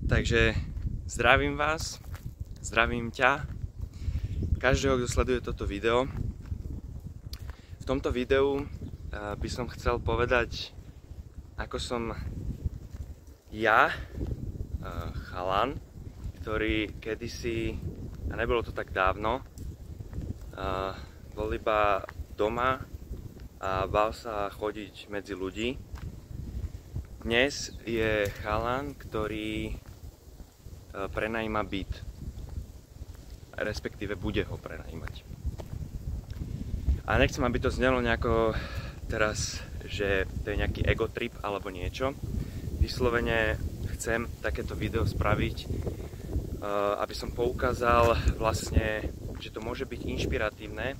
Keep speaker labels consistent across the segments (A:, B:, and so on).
A: Takže zdravím vás, zdravím ťa, každého, kto sleduje toto video. V tomto videu by som chcel povedať, ako som ja, chalan, ktorý kedysi, a nebolo to tak dávno, bol iba doma a bál sa chodiť medzi ľudí. Dnes je chalan, ktorý prenajíma byt, respektíve bude ho prenajímať. A nechcem, aby to znelo nejako teraz, že to je nejaký ego trip alebo niečo. Vyslovene chcem takéto video spraviť, aby som poukázal vlastne, že to môže byť inšpiratívne,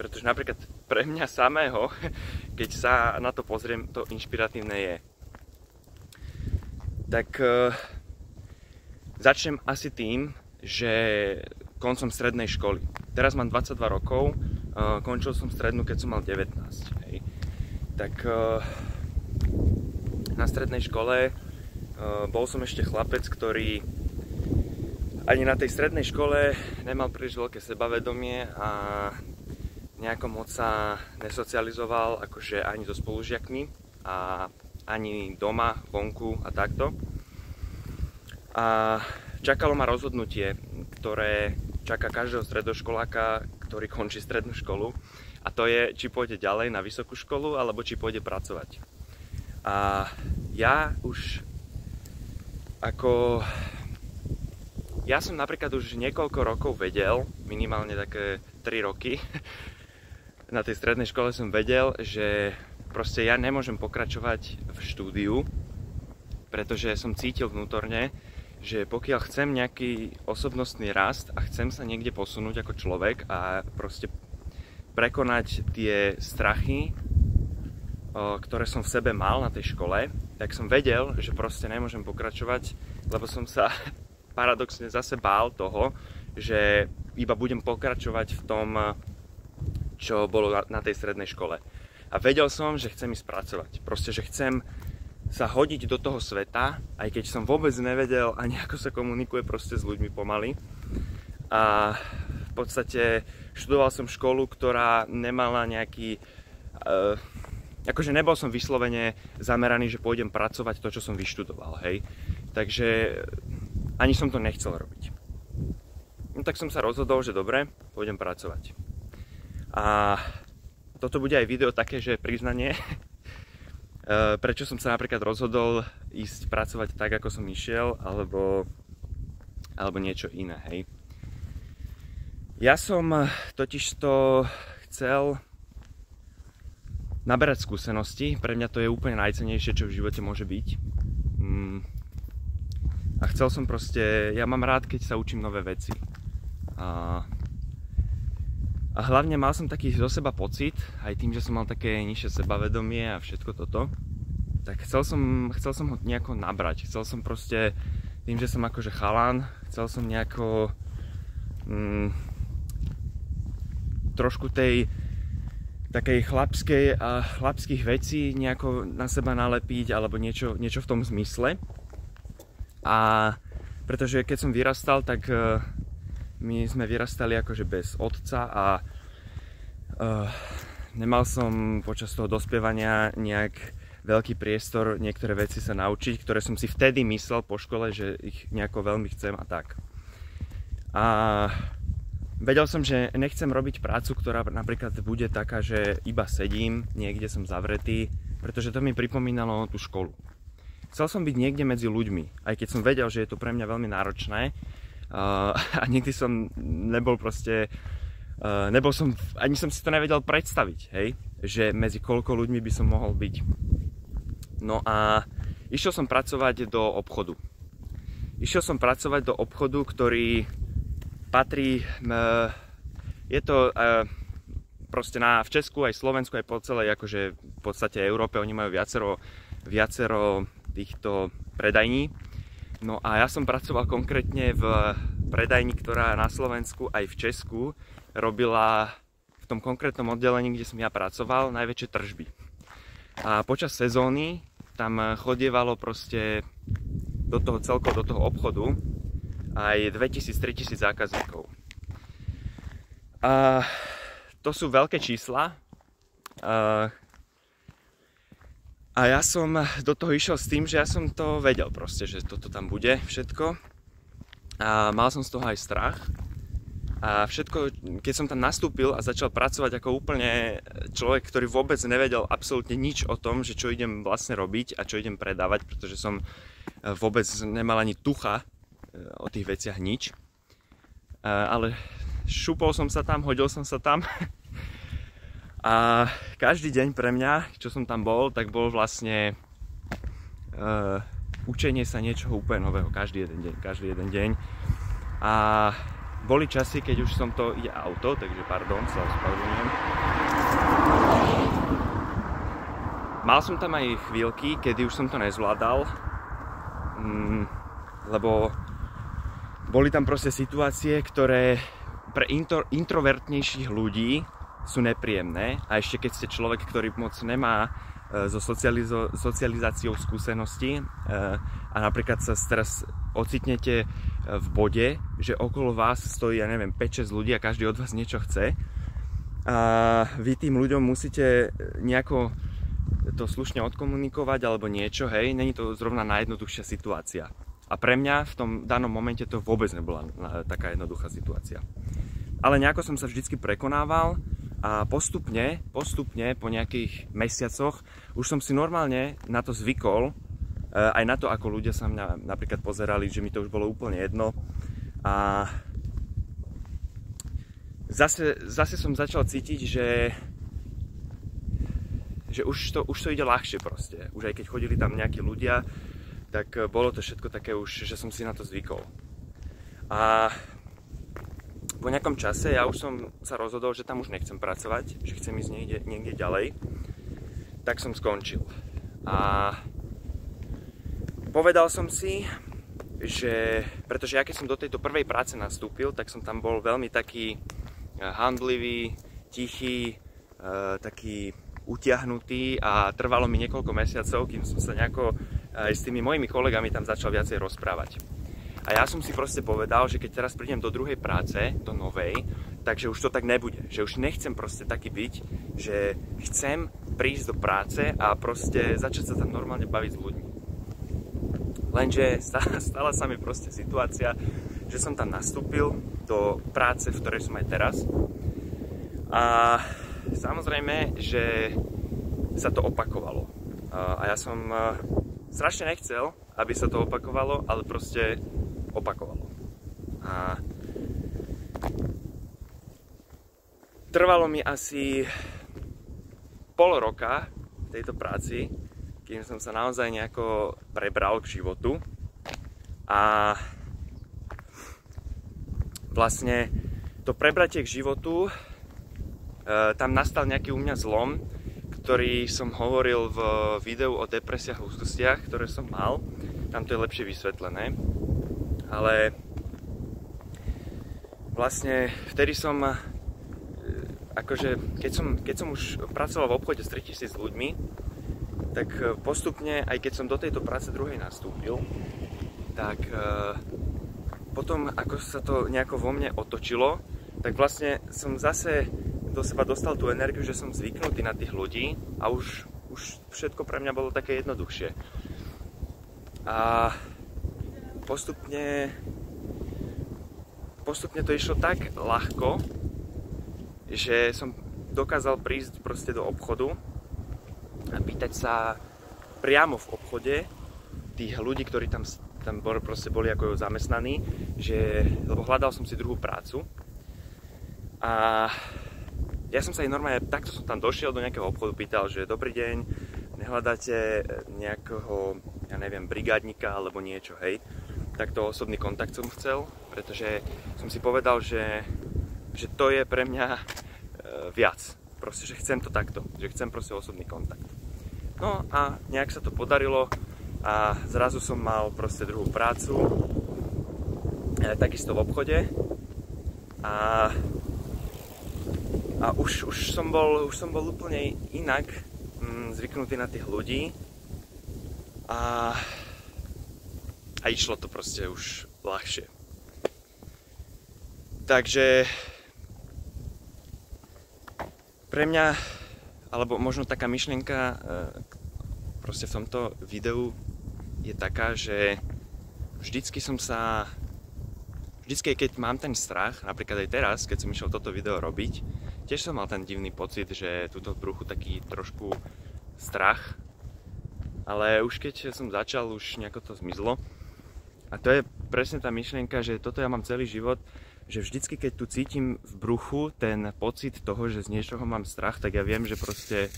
A: pretože napríklad pre mňa samého, keď sa na to pozriem, to inšpiratívne je. Tak začnem asi tým, že koncom strednej školy. Teraz mám 22 rokov, končil som strednú, keď som mal 19. Hej. Tak na strednej škole bol som ešte chlapec, ktorý ani na tej strednej škole nemal príliš veľké sebavedomie a nejako moc sa nesocializoval, akože ani so spolužiakmi a ani doma, vonku a takto. A čakalo ma rozhodnutie, ktoré čaká každého stredoškoláka, ktorý končí strednú školu. A to je, či pôjde ďalej na vysokú školu, alebo či pôjde pracovať. A ja už ja som napríklad už niekoľko rokov vedel, minimálne také 3 roky, na tej strednej škole som vedel, že proste ja nemôžem pokračovať v štúdiu, pretože som cítil vnútorne, že pokiaľ chcem nejaký osobnostný rast a chcem sa niekde posunúť ako človek a proste prekonať tie strachy, ktoré som v sebe mal na tej škole, tak som vedel, že proste nemôžem pokračovať, lebo som sa paradoxne zase bál toho, že iba budem pokračovať v tom, čo bolo na tej strednej škole. A vedel som, že chcem ísť pracovať. Proste, že chcem sa hodiť do toho sveta, aj keď som vôbec nevedel ani ako sa komunikuje proste s ľuďmi pomaly. A v podstate študoval som školu, ktorá nemala nejaký... akože nebol som vyslovene zameraný, že pôjdem pracovať to, čo som vyštudoval, hej. Takže ani som to nechcel robiť. No tak som sa rozhodol, že dobre, pôjdem pracovať. A toto bude aj video také, že priznanie, prečo som sa napríklad rozhodol ísť pracovať tak, ako som išiel, alebo niečo iné, hej. Ja som totižto chcel naberať skúsenosti, pre mňa to je úplne najcennejšie, čo v živote môže byť. A chcel som proste, ja mám rád, keď sa učím nové veci. A hlavne mal som taký zo seba pocit, aj tým, že som mal také nižšie sebavedomie a všetko toto, tak chcel som ho nejako nabrať. Chcel som proste, tým, že som akože chalan, chcel som nejako trošku tej takej chlapských vecí nejako na seba nalepiť, alebo niečo v tom zmysle. A pretože keď som vyrastal, tak my sme vyrastali akože bez otca a nemal som počas toho dospievania nejak veľký priestor niektoré veci sa naučiť, ktoré som si vtedy myslel po škole, že ich nejako veľmi chcem a tak. A vedel som, že nechcem robiť prácu, ktorá napríklad bude taká, že iba sedím, niekde som zavretý, pretože to mi pripomínalo tú školu. Chcel som byť niekde medzi ľuďmi, aj keď som vedel, že je to pre mňa veľmi náročné. A nikdy som nebol proste, ani som si to nevedel predstaviť, hej, že medzi koľko ľuďmi by som mohol byť. No a išiel som pracovať do obchodu. Ktorý patrí, je to proste v Česku, aj Slovensku, aj po celej akože v podstate Európe, oni majú viacero týchto predajní. No a ja som pracoval konkrétne v predajni, ktorá na Slovensku aj v Česku robila v tom konkrétnom oddelení, kde som ja pracoval, najväčšie tržby. A počas sezóny tam chodievalo proste do toho celkovo, do toho obchodu aj 2000-3000 zákazníkov. A to sú veľké čísla. A ja som do toho išiel s tým, že ja som to vedel proste, že toto tam bude všetko. A mal som z toho aj strach. A všetko, keď som tam nastúpil a začal pracovať ako úplne človek, ktorý vôbec nevedel absolútne nič o tom, že čo idem vlastne robiť a čo idem predávať, pretože som vôbec nemal ani tucha o tých veciach nič. Ale šupol som sa tam, hodil som sa tam. A každý deň pre mňa, čo som tam bol, tak bol vlastne učenie sa niečoho úplne nového každý jeden deň. A boli časy, keď už som to, ide auto, takže pardon, sa ospravedlňujem. Mal som tam aj chvíľky, kedy už som to nezvládal, lebo boli tam proste situácie, ktoré pre introvertnejších ľudí sú nepríjemné, a ešte keď ste človek, ktorý moc nemá so socializáciou skúsenosti a napríklad sa teraz ocitnete v bode, že okolo vás stojí, ja neviem, 5-6 ľudí a každý od vás niečo chce a vy tým ľuďom musíte nejako to slušne odkomunikovať alebo niečo, hej, není to zrovna najjednoduchšia situácia. A pre mňa v tom danom momente to vôbec nebola taká jednoduchá situácia. Ale nejako som sa vždycky prekonával. A postupne po nejakých mesiacoch už som si normálne na to zvykol, aj na to, ako ľudia sa mňa napríklad pozerali, že mi to už bolo úplne jedno. A zase som začal cítiť, že už to ide ľahšie proste. Už aj keď chodili tam nejakí ľudia, tak bolo to všetko také už, že som si na to zvykol. A po nejakom čase ja už som sa rozhodol, že tam už nechcem pracovať, že chcem ísť niekde ďalej, tak som skončil. A povedal som si, že pretože ja keď som do tejto prvej práce nastúpil, tak som tam bol veľmi taký handlivý, tichý, taký utiahnutý a trvalo mi niekoľko mesiacov, kým som sa nejako aj s tými mojimi kolegami tam začal viacej rozprávať. A ja som si proste povedal, že keď teraz prídem do druhej práce, do novej, takže už to tak nebude. Že už nechcem proste taký byť, že chcem prísť do práce a proste začať sa tam normálne baviť s ľuďmi. Lenže stala sa mi proste situácia, že som tam nastúpil do práce, v ktorej som aj teraz. A samozrejme, že sa to opakovalo. A ja som strašne nechcel, aby sa to opakovalo, ale proste opakovalo. A trvalo mi asi pol roka v tejto práci, kým som sa naozaj nejako prebral k životu. A vlastne to prebratie k životu, tam nastal nejaký u mňa zlom, ktorý som hovoril v videu o depresiách a úzkostiach, ktoré som mal. Tam to je lepšie vysvetlené. Ale vlastne vtedy som, akože keď som už pracoval v obchode s 3000 ľuďmi, tak postupne, aj keď som do tejto práce druhej nastúpil, tak potom, ako sa to nejako vo mne otočilo, tak vlastne som zase do seba dostal tú energiu, že som zvyknutý na tých ľudí a už všetko pre mňa bolo také jednoduchšie. A postupne to išlo tak ľahko, že som dokázal prísť proste do obchodu a pýtať sa priamo v obchode tých ľudí, ktorí tam proste boli ako zamestnaní, lebo hľadal som si druhú prácu. A ja som sa aj normálne, takto som tam došiel do nejakého obchodu, pýtal, že dobrý deň, nehľadáte nejakého, ja neviem, brigádnika alebo niečo, hej. Takto osobný kontakt som chcel, pretože som si povedal, že to je pre mňa viac. Proste, že chcem to takto, že chcem proste osobný kontakt. No a nejak sa to podarilo a zrazu som mal proste druhú prácu, takisto v obchode a už som bol úplne inak zvyknutý na tých ľudí a a išlo to proste už ľahšie. Takže pre mňa, alebo možno taká myšlienka proste v tomto videu je taká, že vždycky, keď mám ten strach, napríklad aj teraz, keď som išiel toto video robiť, tiež som mal ten divný pocit, že tuto v bruchu taký trošku strach, ale už keď som začal, už nejako to zmizlo. A to je presne tá myšlienka, že toto ja mám celý život, že vždycky, keď tu cítim v bruchu ten pocit toho, že z niečoho mám strach, tak ja viem, že proste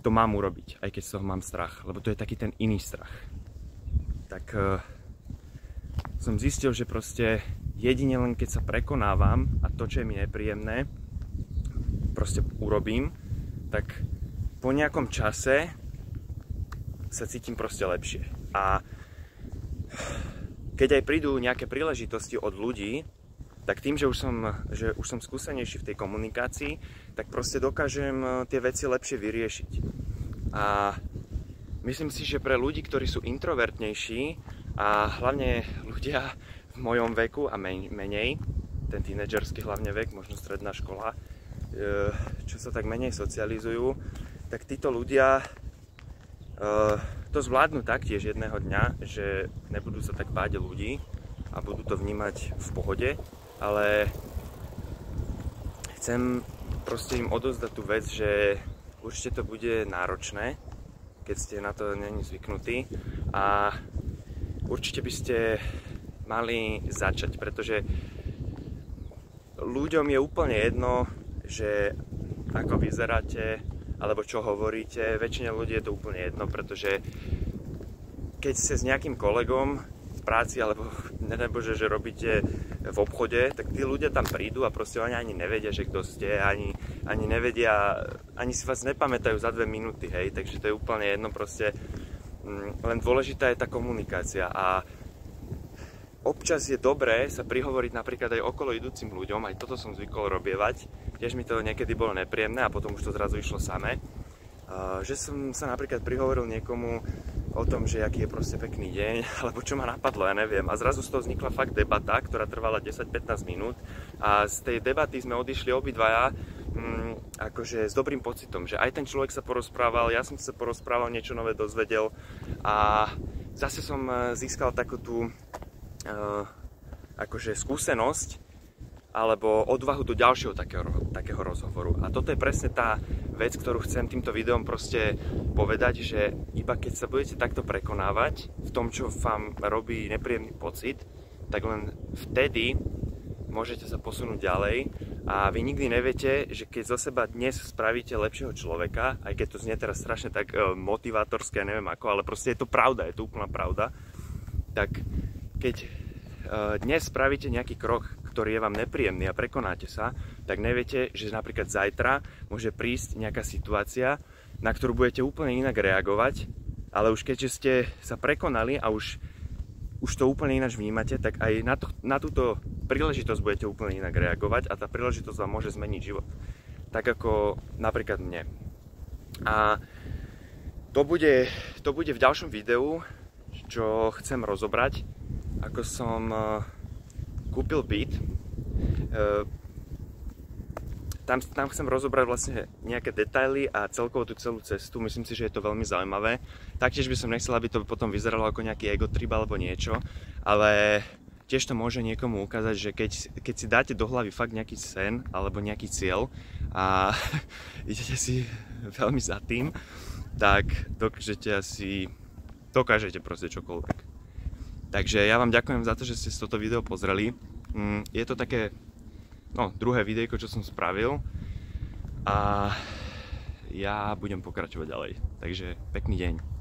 A: to mám urobiť, aj keď z toho mám strach, lebo to je taký ten iný strach. Tak som zistil, že proste jedine len keď sa prekonávam a to, čo je mi nepríjemné, proste urobím, tak po nejakom čase sa cítim proste lepšie. A keď aj prídu nejaké príležitosti od ľudí, tak tým, že už som skúsenejší v tej komunikácii, tak proste dokážem tie veci lepšie vyriešiť. A myslím si, že pre ľudí, ktorí sú introvertnejší a hlavne ľudia v mojom veku a menej, ten tínedžerský hlavne vek, možno stredná škola, čo sa tak menej socializujú, tak títo ľudia to zvládnu taktiež jedného dňa, že nebudú sa tak báť ľudí a budú to vnímať v pohode, ale chcem proste im odozdať tú vec, že určite to bude náročné, keď ste na to není zvyknutí, a určite by ste mali začať, pretože ľuďom je úplne jedno, že ako vyzeráte, alebo čo hovoríte, väčšine ľudí je to úplne jedno, pretože keď ste s nejakým kolegom v práci, alebo nedaj Bože, že robíte v obchode, tak tí ľudia tam prídu a proste oni ani nevedia, že kto ste, ani nevedia, ani si vás nepamätajú za 2 minúty, hej, takže to je úplne jedno, proste len dôležitá je tá komunikácia. A občas je dobré sa prihovoriť napríklad aj okolo idúcim ľuďom, aj toto som zvykol robievať, tiež mi to niekedy bolo nepríjemné a potom už to zrazu išlo samé. Že som sa napríklad prihovoril niekomu o tom, že aký je proste pekný deň, alebo čo ma napadlo, ja neviem. A zrazu z toho vznikla fakt debata, ktorá trvala 10-15 minút a z tej debaty sme odišli obidvaja akože s dobrým pocitom, že aj ten človek sa porozprával, ja som sa porozprával, niečo nové dozvedel a zase som získal takú tú akože skúsenosť alebo odvahu do ďalšieho takého rozhovoru. A toto je presne tá vec, ktorú chcem týmto videom proste povedať, že iba keď sa budete takto prekonávať v tom, čo vám robí nepríjemný pocit, tak len vtedy môžete sa posunúť ďalej a vy nikdy neviete, že keď zo seba dnes spravíte lepšieho človeka, aj keď to znie teraz strašne tak motivátorské, neviem ako, ale proste je to pravda, je to úplná pravda, tak keď dnes spravíte nejaký krok, ktorý je vám nepríjemný a prekonáte sa, tak neviete, že napríklad zajtra môže prísť nejaká situácia, na ktorú budete úplne inak reagovať, ale už keďže ste sa prekonali a už to úplne ináč vnímate, tak aj na túto príležitosť budete úplne inak reagovať a tá príležitosť vám môže zmeniť život. Tak ako napríklad mne. A to bude v ďalšom videu, čo chcem rozobrať, ako som kúpil byt. Tam chcem rozobrať vlastne nejaké detaily a celkovo tú celú cestu. Myslím si, že je to veľmi zaujímavé. Taktiež by som nechcel, aby to potom vyzeralo ako nejaký ego trip alebo niečo, ale tiež to môže niekomu ukázať, že keď si dáte do hlavy fakt nejaký sen alebo nejaký cieľ a idete si veľmi za tým, tak dokážete proste čokoľvek. Takže ja vám ďakujem za to, že ste si toto video pozreli. Je to také druhé videjko, čo som spravil a ja budem pokračovať ďalej. Takže pekný deň.